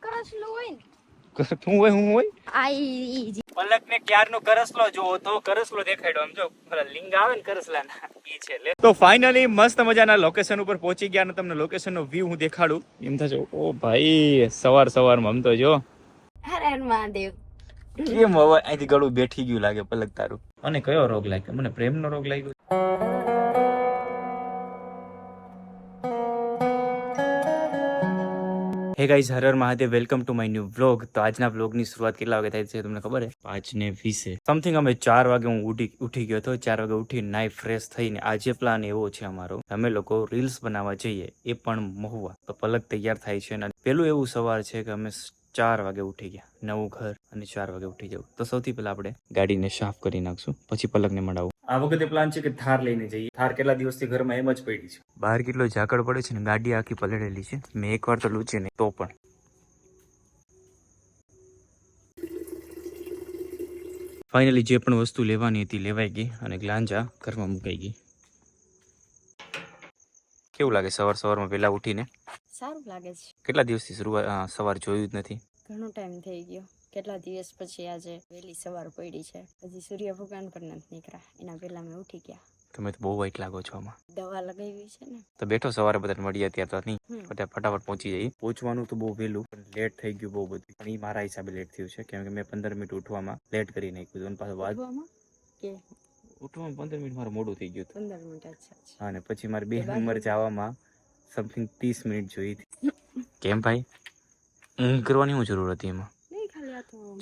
કરસલો હોય ને શું હોય હું હોય આ ઈ પલક ને ક્યારનો કરસલો જોવો તો કરસલો દેખાડ્યો આમ જો પેલા લિંગ આવે ને કરસલાના ઈ છે લે. તો ફાઇનલી મસ્ત મજાના લોકેશન ઉપર પહોંચી ગયા અને તમને લોકેશન નો વ્યૂ હું દેખાડું એમ થશે. ઓ ભાઈ સવારમાં આમ તો જો હર હર મહાદેવ. કેમ હવે અહીંથી ગળું બેઠી ગયું લાગે પલક તારું. અને કયો રોગ લાગ્યો? મને પ્રેમનો રોગ લાગ્યો. Hey guys, Har Har Mahadev, welcome to my new vlog. તો આજના વ્લોગની શરૂઆત કેટલા વાગે થાય છે તમને ખબર છે? 5:20 સમથિંગ. અમે 4 વાગે હું ઉઠી ગયો હતો. 4 વાગે ઉઠી નાઈ ફ્રેશ થઈને આજે પ્લાન એવો છે અમારો, અમે લોકો રીલ્સ બનાવવા જઈએ, એ પણ મહુવા. તો પલક તૈયાર થાય છે અને પેલું એવું સવાર છે કે અમે 4 વાગે ઉઠી ગયા, નવું ઘર અને 4 વાગે ઉઠી જવું. તો સૌથી પહેલા આપણે ગાડીને સાફ કરી નાખશું, પછી પલકને મળાવું. આ વખતે પ્લાન છે કે થાર લઈને જઈએ. થાર કેટલા દિવસથી ઘરમાં એમ જ પડી છે. બહાર કેટલો ઝાકળ પડે છે ને ગાડી આખી પલળેલી છે. મેં એકવાર તો લૂછી નહીં તો પણ. ફાઇનલી જે પણ વસ્તુ લેવાની હતી લેવાઈ ગઈ અને ગ્લાંજા ઘરમાં મુકાઈ ગઈ. કેવું લાગે સવારમાં વહેલા ઉઠીને? સારું લાગે છે. કેટલા દિવસથી સવાર જોયું જ નથી. ઘણો ટાઈમ થઈ ગયો. કેટલા દિવસ પછી આજે વહેલી સવાર પડી છે. હજી સૂર્ય ભગવાન પણ નથી નીકળ્યા, એના પહેલા મેં ઉઠી ગયા. તમે તો બહુ વાઈટ લાગો છો આમાં. દવા લગાવી છે ને તો બેઠો. સવારે બધા મળીએ ત્યાં તો નહીં, ફટાફટ પહોંચી જઈએ. પહોંચવાનું તો બહુ વહેલું પણ લેટ થઈ ગયું બહુ બધું. પણ એ મારા હિસાબે લેટ થયું છે કેમ કે મેં 15 મિનિટ ઉઠવામાં લેટ કરી નાખ્યું. પાછું ઉઠવામાં 15 મિનિટ મારું મોડું થઈ ગયું. 15 મિનિટ. અચ્છા. હા, ને પછી મારે 2 નંબર જવામાં સમથિંગ 30 મિનિટ જોઈ હતી. કેમ ભાઈ, ઊંઘ કરવાની શું જરૂર હતી એમાં?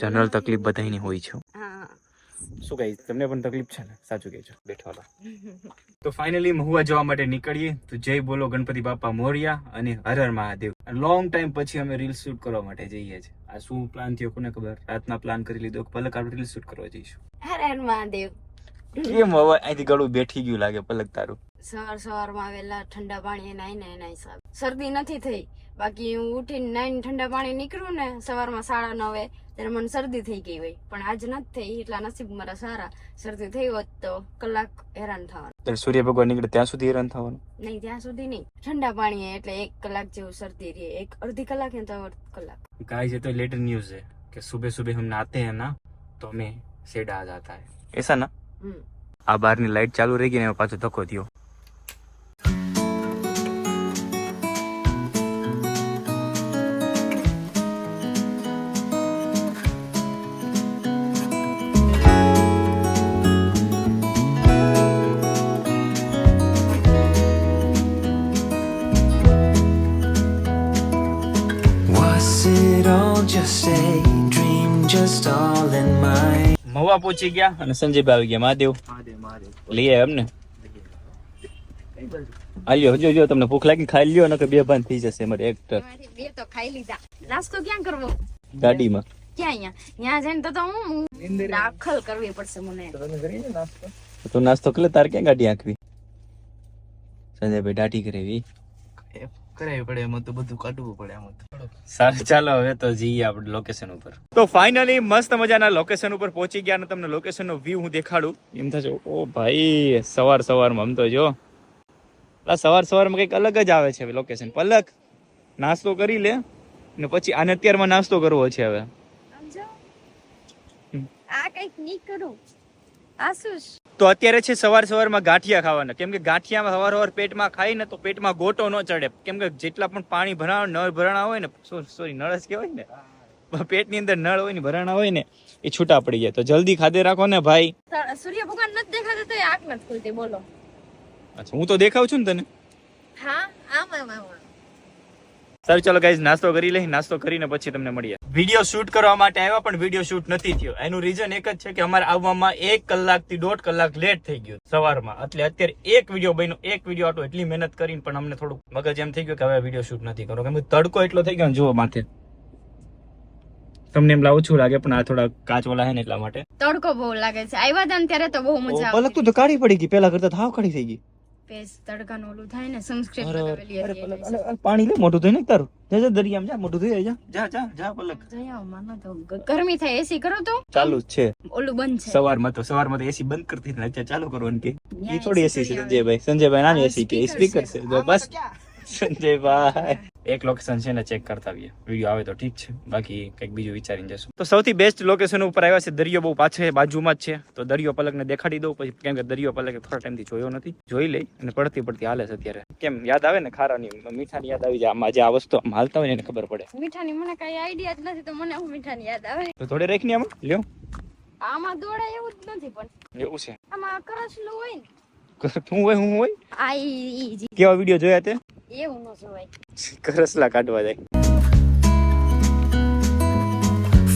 જનરલ તકલીફ બધાની હોય છે. શું કહી, તમને પણ તકલીફ છે ને? સાચું કહેજો, બેઠો. તો ફાઇનલી મહુવા જવા માટે નીકળીએ. તો જય બોલો ગણપતિ બાપા મોરિયા અને હર હર મહાદેવ. લોંગ ટાઈમ પછી અમે રીલ શૂટ કરવા માટે જઈએ છીએ. આ શું પ્લાન થયો કોને ખબર? રાતના પ્લાન કરી લીધો પલક આપણે રીલ શૂટ કરવા જઈશું. હર હર મહાદેવ. કેમ હવે અહીંથી ગળું બેઠી ગયું લાગે પલક તારું? સવારમાં વહેલા ઠંડા પાણી નાઈને એના હિસાબ શરદી નથી થઈ. બાકી હું ઉઠીને નાઈને ઠંડા પાણી નીકળું ને સવારમાં 9:30 ત્યારે મને શરદી થઈ ગઈ હોય, પણ આજ નથી થઈ. એટલા નસીબ મારા સારા. શરદી થઈ હોત તો કલાક હેરાન થવાનું. સૂર્ય ભગવાન નીકળે ત્યાં સુધી હેરાન થવાનું? નહીં, ત્યાં સુધી નહીં. ઠંડા પાણી એટલે 1 કલાક જેવું શરદી રહે. અડધી કલાક ને તો કલાક. गाइस ये तो लेटेस्ट न्यूज है कि सुबह सुबह हम नहाते हैं ना तो हमें सेड आ जाता है, ऐसा ना? આ બારની લાઈટ ચાલુ રહી ગઈ ને પાછો ધક્કો થયો. મહુવા પહોંચી ગયા અને સંજયભાઈ આવી ગયા. મહાદેવ લઈ આવ્યા એમને. આલ્યો જો તમને ભૂખ લાગી ખાઈ લ્યો, નકર 2 ભાન થઈ જશે અમારે. એક બે તો ખાઈ લીધા. નાસ્તો ક્યાં કરવો? ગાડીમાં. ક્યાં? અહીંયા જઈને તો હું દાખલ કરવી પડશે મને. તો નાસ્તો કરે તાર ક્યાં ગાડી આંકવી? સંજયભાઈ દાઢી કરાવી પડે, એમાં તો બધું કાઢવું પડે. એમાં તો સારું, ચાલો હવે તો જઈએ આપણે લોકેશન ઉપર. તો ફાઇનલી મસ્ત મજાના લોકેશન ઉપર પહોંચી ગયા અને તમને લોકેશન નો વ્યૂ હું દેખાડું એમ થશે. ઓ ભાઈ સવારમાં આમ તો જો સવારમાં કઈક અલગ જ આવે છે લોકેશન. પલક નાસ્તો કરી લે ને પછી આને અત્યારમાં નાસ્તો કરવો છે હવે. આ કઈક નહીં કરું. તો અત્યારે છે સવારમાં ગાંઠિયા ખાવાના, કેમ કે ગાંઠિયામાં સવાર પેટમાં ખાઈ ને તો પેટમાં ગોટો ન ચડે. કેમ કે જેટલા પણ પાણી નળ ભરાણા હોય ને, સોરી નળ જ કહેવાય ને, પેટની અંદર નળ હોય ને ભરાણા હોય ને એ છૂટા પડી જાય. તો જલ્દી ખાધે રાખો ને ભાઈ. સૂર્ય ભગવાન નથી દેખાતા તો આંખ નથી ખુલતી. બોલો. અચ્છા, હું તો દેખાઉં છું ને તને. હા, આમ. સારું ચાલો ગાઈઝ, નાસ્તો કરી લઈ. નાસ્તો કરીને પછી તમને મળીએ. વિડીયો શૂટ કરવા માટે આવ્યા પણ વિડીયો શૂટ નથી થયો. એનું રીઝન એક જ છે કે અમારે આવવામાં 1 કલાકથી 1.5 કલાક લેટ થઈ ગયું સવારમાં. એટલે અત્યારે એક વિડીયો બન્યો. એક વિડીયો આટો એટલી મહેનત કરીને પણ અમને થોડું મગજ એમ થઈ ગયું કે હવે વિડીયો શૂટ નથી કરવો, કેમ કે તડકો એટલો થઈ ગયો જુઓ માથે. તમને એમ ઓછું લાગે પણ આ થોડા કાચવાલા છે ને એટલા માટે તડકો બહુ લાગે છે. આવ્યા હતા ને ત્યારે તો બહુ મજા આવી. પલક તું તો કાળી પડી ગઈ, પેલા કરતા હાવ કાળી થઈ ગઈ. પેસ તડકાનું ઓલું થાય ને, સનસ્ક્રીન લગાવેલી હતી. પાણી લે, મોટું થઈ ને તારું. જા દરિયામાં જા, મોટું થઈ જા પલક. મને તો ગરમી થાય. એસી કરો તો ચાલુ જ છે. ઓલું બંધ છે. સવારમાં તો એસી બંધ કરતી ને અત્યારે ચાલુ કરવાનું કે ઈ થોડી એસી છે. સંજયભાઈ નાની એસી કે સ્પીકર છે. જો બસ સંજયભાઈ એક લોકેશન છે ને ચેક કરતા આવીએ, વિડીયો આવે તો ઠીક છે, બાકી કંઈક બીજું વિચારીને જશું. તો સૌથી બેસ્ટ લોકેશન ઉપર આવ્યા છે. દરિયો બહુ પાછળ બાજુમાં જ છે, તો દરિયો પલકને દેખાડી દઉં પછી, કેમ કે દરિયો પલકે થોડા ટાઈમથી જોયો નથી, જોઈ લઈ અને પડતી હાલે છે અત્યારે. કેમ યાદ આવે ને ખારાની મીઠાની યાદ આવી જાય, આમાં જે આ વસ્તુ આમ હાલતા હોય ને એને ખબર પડે. મીઠાની મને કઈ આઈડિયા જ નથી, તો મને હું મીઠાની યાદ આવે. તો થોડી રાખની આમાં લ્યો. આમાં દોડાય એવું જ નથી, પણ એવું છે. આમાં કરસલું હોય ને, હું હોય આ ઈ કેવા વિડીયો જોયા તે એવું ન જોવાય. કરસલા કાઢવા જાય.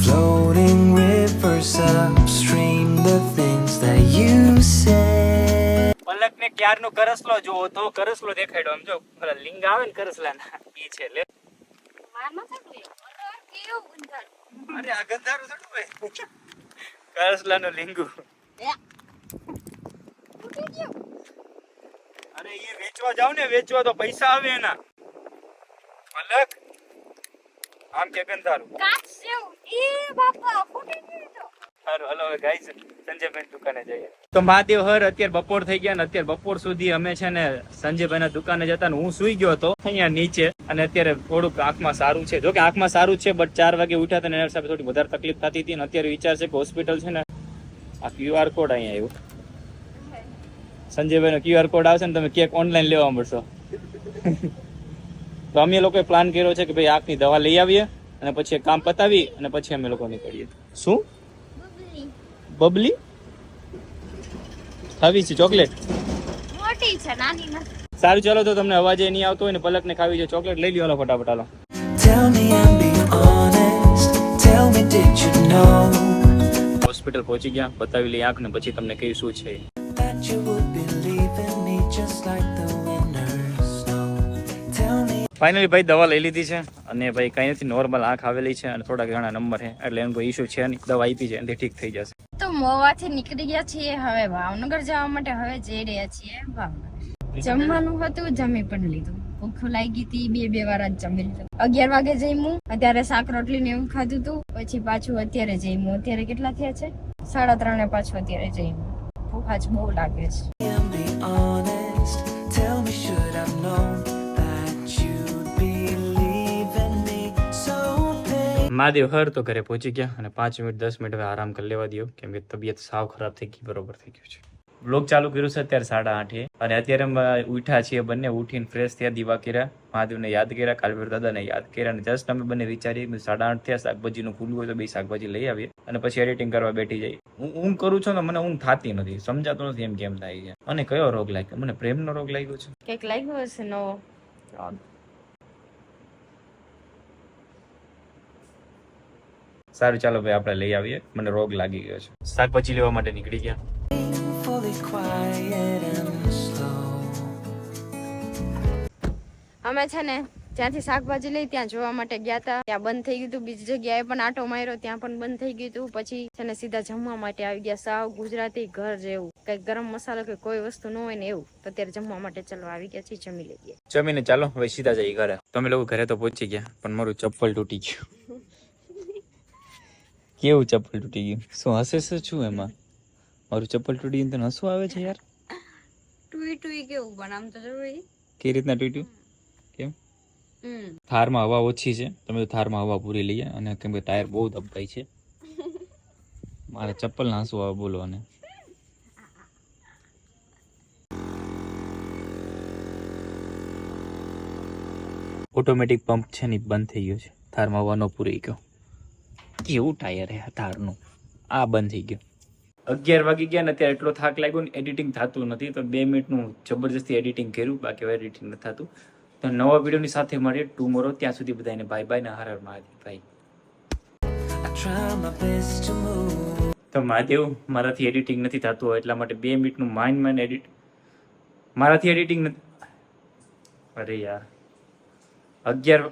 Floating rivers upstream, the things that you say. પલક ને ક્યારનો કરસલો જોવો તો કરસલો દેખાડ્યો. આમ જો પેલા લિંગ આવે ને કરસલાના ઈ છે. લે માર ન થતું અરે કેવું ગંધાર. અરે આ ગંધારું થતું હોય કરસલાનું લિંગુ. ઉઠી ગયો. અરે એ વેચવા જાવ ને, વેચવા તો પૈસા આવે એના. પલક આમ કે ગંધારું કાચ જેવું. એ બાપા ફૂટી ગયું તો. સારું હલો હવે ગાઈસ સંજયભાઈ દુકાને જઈએ. તો મહાદેવ હર અત્યારે બપોર થઈ ગયા ને અત્યારે બપોર સુધી અમે છે ને સંજયભાઈ ના દુકાને જતા ને હું સુઈ ગયો હતો અહીંયા નીચે, અને અત્યારે થોડુંક આંખમાં સારું છે. જો કે આંખમાં સારું છે, બટ 4 વાગે ઉઠ્યા હતા ને એના હિસાબે થોડી વધારે તકલીફ થતી હતી, અને અત્યારે વિચાર છે કે હોસ્પિટલ છે ને આ QR કોડ અહીંયા આવ્યું. સંજયભાઈ નો QR કોડ આવશે ને તમે કેક ઓનલાઈન લેવા મળશો. તો અમે લોકોએ પ્લાન કર્યો છે કે ભાઈ આંખની દવા લઈ આવીએ અને પછી કામ પતાવી અને પછી અમે લોકો નીકળીએ. શું બબલી ખાવી છે? ચોકલેટ મોટી છે, નાની નથી. સારું ચાલો, તો તમને અવાજ નહીં આવતો હોય ને પલકને ખાવી છે ચોકલેટ, લઈ લ્યો ફટાફટ. હાલો Tell me and be honest. Tell me, did you know hospital પહોંચી ગયા, બતાવી લઈ આંખ ને પછી તમને કહ્યું શું છે. that you would believe in me just like the winners know? Tell me. Finally ભાઈ દવા લઈ લીધી છે, અને ભાઈ કઈ નથી, નોર્મલ આંખ આવેલી છે અને થોડા ઘણા નંબર છે, એટલે એનો કોઈ ઇશ્યુ છે નહીં. દવા આપી છે એનાથી ઠીક થઈ જશે. તો મોવાથી નીકળી ગયા છીએ, હવે ભાવનગર જવા માટે હવે જઈ રહ્યા છીએ ભાવનગર. જમવાનું હતું, જમી પણ લીધું. ભૂખ લાગી હતી, બે વાર જ જમી લીધું. 11 વાગે જમ્યું, અત્યારે શાક રોટલી ને એવું ખાધું હતું, પછી પાછું અત્યારે જમ્યું. અત્યારે કેટલા થયા છે? 3:30 પાછું અત્યારે જમ્યું. ભૂખ આજ બહુ લાગે છે. And be honest. Tell me, should I've known that you'd believe in me so bad? Mahadev હર તો ઘરે પહોંચી ગયા, અને 5 મિનિટ 10 મિનિટ હવે આરામ કરી લેવા દો, કેમ કે તબિયત સાવ ખરાબ થઈ ગઈ, બરોબર થઈ ગયું છે. બ્લોગ ચાલુ કર્યું છે અત્યારે 8:30, અને અત્યારે અમે ઉઠ્યા છીએ બંને, ઉઠીને ફ્રેશ થયા, દીવા કર્યા, મહાદેવને યાદ કર્યા, કાલભીર દાદાને યાદ કર્યા, અને જસ્ટ અમે બંને વિચારીએ 8:30 થયા, શાકભાજીનું ફૂલ હોય તો 2 શાકભાજી લઈ આવીએ અને પછી એડિટિંગ કરવા બેઠી જઈએ. હું ઊંઘ કરું છું ને મને ઊંઘ થતી નથી, સમજાતું નથી એમ કેમ થાય છે. અને કયો રોગ લાગ્યો? મને પ્રેમનો રોગ લાગ્યો છે. કઈક લાગ્યું હશે નવો. સારું ચાલો ભાઈ આપણે લઈ આવીએ, મને રોગ લાગી ગયો છે. શાકભાજી લેવા માટે નીકળી ગયા. Fully quiet and slow. અમે છે ને જ્યાંથી શાકભાજી લઈ ત્યાં જોવા માટે ગયા હતા, ત્યાં બંધ થઈ ગયું હતું. બીજી જગ્યાએ પણ આટો માર્યો, ત્યાં પણ બંધ થઈ ગયું હતું. પછી છે ને સીધા જમવા માટે આવી ગયા, સાવ ગુજરાતી ઘર જેવું, કઈ ગરમ મસાલો કે કોઈ વસ્તુ ન હોય ને એવું. તો અત્યારે જમવા માટે ચાલવા આવી ગયા છીએ, જમી લઈએ. જમીને ચાલો હવે સીધા જઈએ ઘરે. તમે લોકો ઘરે તો પહોંચી ગયા, પણ મારું ચપ્પલ તૂટી ગયું. કેવું ચપ્પલ તૂટી ગયું? શું હશે શું એમાં? મારું ચપ્પલ તૂટી ગયું તો હસવું આવે છે યાર. ટુઈ કેવું પણ આમ તો જરૂરી. કઈ રીતના તૂટ્યું? કેમ? થારમાં હવા ઓછી છે, તમે તો થારમાં હવા પૂરી લઈએ, અને કેમ કે ટાયર બહુ દબાઈ છે. મારા ચપ્પલ ના હસવું આવે બોલો. અને ઓટોમેટિક પંપ છે ને બંધ થઈ ગયો છે, થારમાં હવા ન પૂરી ગયો. કેવું ટાયર હે થારનું, આ બંધ થઈ ગયો. 11 વાગી ગયા ને અત્યારે એટલો થાક લાગ્યો ને, એડિટિંગ થતું નથી, તો 2 મિનિટનું જબરજસ્તી એડિટિંગ કર્યું, બાકી હવે એડિટિંગ નથી થતું. તો નવા વિડીયોની સાથે મળીએ ટુમોરો. ત્યાં સુધી બધાને બાય બાય ને હર હર મહાદેવ ભાઈ. I try my best to move. તો મહાદેવ મારાથી એડિટિંગ નથી થતું હોય એટલા માટે 2 મિનિટનું માઇન્ડ એડિટ મારાથી એડિટિંગ નથી. અરે યાર 11